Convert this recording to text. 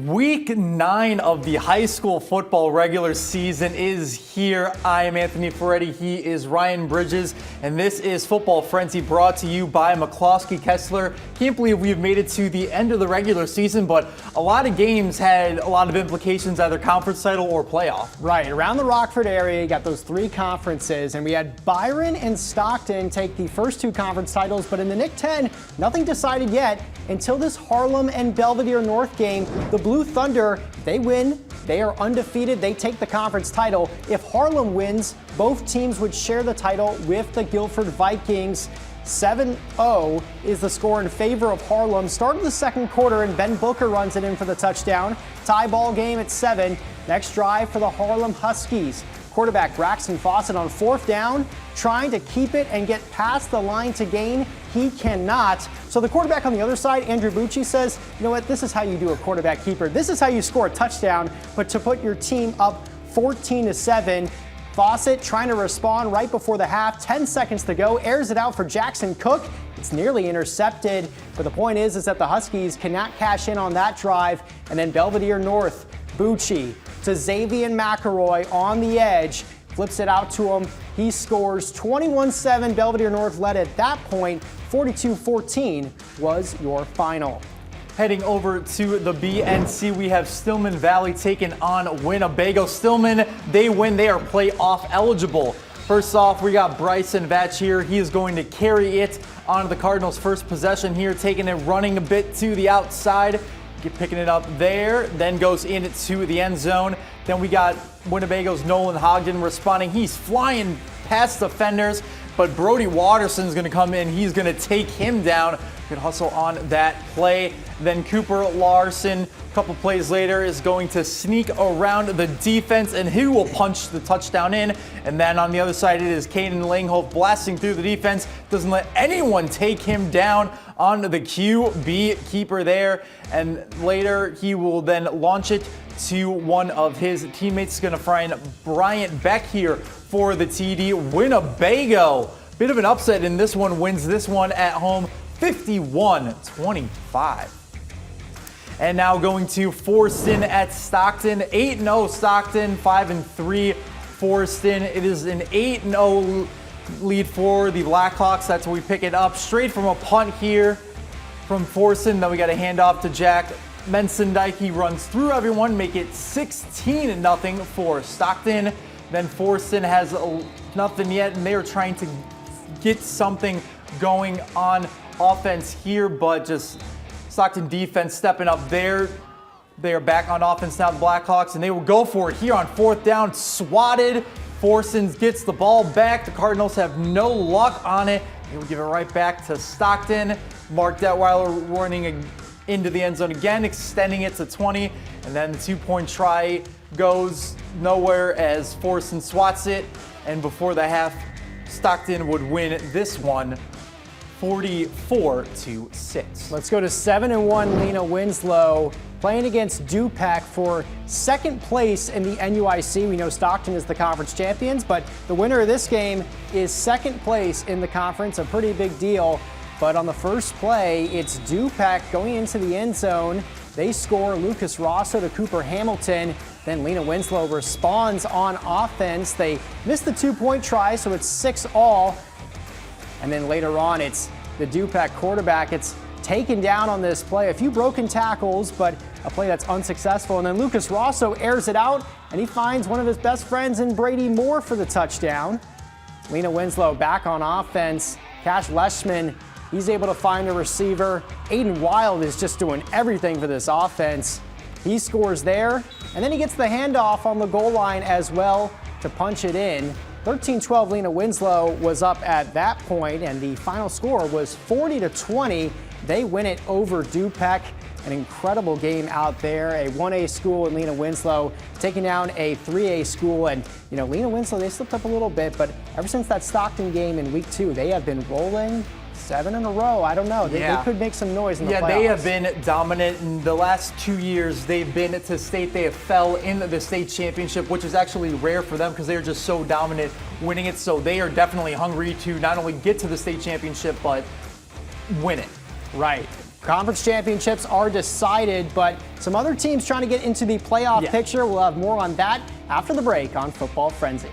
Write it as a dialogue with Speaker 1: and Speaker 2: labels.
Speaker 1: Week 9 of the high school football regular season is here. I am Anthony Ferretti. He is Ryan Bridges. And this is Football Frenzy brought to you by McCloskey Kessler. Can't believe we've made it to the end of the regular season, but a lot of games had a lot of implications, either conference title or playoff.
Speaker 2: Right. Around the Rockford area, you got those three conferences, and we had Byron and Stockton take the first two conference titles, but in the Nick 10, nothing decided yet until this Harlem and Belvedere North game. The Blue Thunder, they win. They are undefeated. They take the conference title. If Harlem wins, both teams would share the title with the Guilford Vikings. 7-0 is the score in favor of Harlem. Start of the second quarter, and Ben Booker runs it in for the touchdown. Tie ball game at 7. Next drive for the Harlem Huskies. Quarterback Braxton Fawcett on fourth down, trying to keep it and get past the line to gain. He cannot. So the quarterback on the other side, Andrew Bucci, says, you know what, this is how you do a quarterback keeper. This is how you score a touchdown, but to put your team up 14-7. Fawcett trying to respond right before the half. 10 seconds to go. Airs it out for Jackson Cook. It's nearly intercepted. But the point is that the Huskies cannot cash in on that drive. And then Belvedere North, Bucci to Xavier McElroy on the edge. Flips it out to him. He scores 21-7. Belvedere North led at that point. 42-14 was your final.
Speaker 1: Heading over to the BNC, we have Stillman Valley taking on Winnebago. Stillman, they win. They are playoff eligible. First off, we got Bryson Vatch here. He is going to carry it on the Cardinals' first possession here, taking it, running a bit to the outside, picking it up there, then goes into the end zone. Then we got Winnebago's Nolan Hogden responding. He's flying past defenders, but Brody Watterson's going to come in. He's going to take him down. Good hustle on that play. Then Cooper Larson, a couple plays later, is going to sneak around the defense, and he will punch the touchdown in. And then on the other side, it is Caden Langhoff blasting through the defense. Doesn't let anyone take him down on the QB keeper there. And later, he will then launch it to one of his teammates. He's going to find Bryant Beck here for the TD. Winnebago, bit of an upset in this one, wins this one at home 51-25. And now going to Forston at Stockton. 8-0 Stockton, 5-3 Forston. It is an 8-0 lead for the Blackhawks. That's where we pick it up straight from a punt here from Forston. Then we got a handoff to Jack Mensendijk. He runs through everyone, make it 16-0 for Stockton. Then Forston has nothing yet, and they are trying to get something going on offense here, but just Stockton defense stepping up there. They are back on offense now, the Blackhawks, and they will go for it here on fourth down. Swatted. Forston gets the ball back. The Cardinals have no luck on it. They will give it right back to Stockton. Mark Detweiler running into the end zone again, extending it to 20, and then the 2-point try goes nowhere as Forston swats it, and before the half, Stockton would win this one 44-6.
Speaker 2: Let's go to 7-1 Lena Winslow playing against Dupac for second place in the NUIC. We know Stockton is the conference champions, but the winner of this game is second place in the conference, a pretty big deal. But on the first play, it's Dupac going into the end zone. They score. Lucas Rosso to Cooper Hamilton. Then Lena Winslow responds on offense. They missed the 2-point try, so it's 6-all. And then later on, it's the Dupac quarterback. It's taken down on this play. A few broken tackles, but a play that's unsuccessful. And then Lucas Rosso airs it out, and he finds one of his best friends in Brady Moore for the touchdown. Lena Winslow back on offense. Cash Leishman, he's able to find a receiver. Aiden Wild is just doing everything for this offense. He scores there, and then he gets the handoff on the goal line as well to punch it in. 13-12 Lena Winslow was up at that point, and the final score was 40-20. They win it over Dupac. An incredible game out there. A 1A school in Lena Winslow taking down a 3A school. And, you know, Lena Winslow, they slipped up a little bit, but ever since that Stockton game in week 2, they have been rolling 7 in a row. I don't know. They could make some noise in the playoffs.
Speaker 1: Yeah, they have been dominant in the last 2 years. They've been to state. They have fell in the state championship, which is actually rare for them because they're just so dominant winning it. So they are definitely hungry to not only get to the state championship, but win it.
Speaker 2: Right. Conference championships are decided, but some other teams trying to get into the playoff picture. We'll have more on that after the break on Football Frenzy.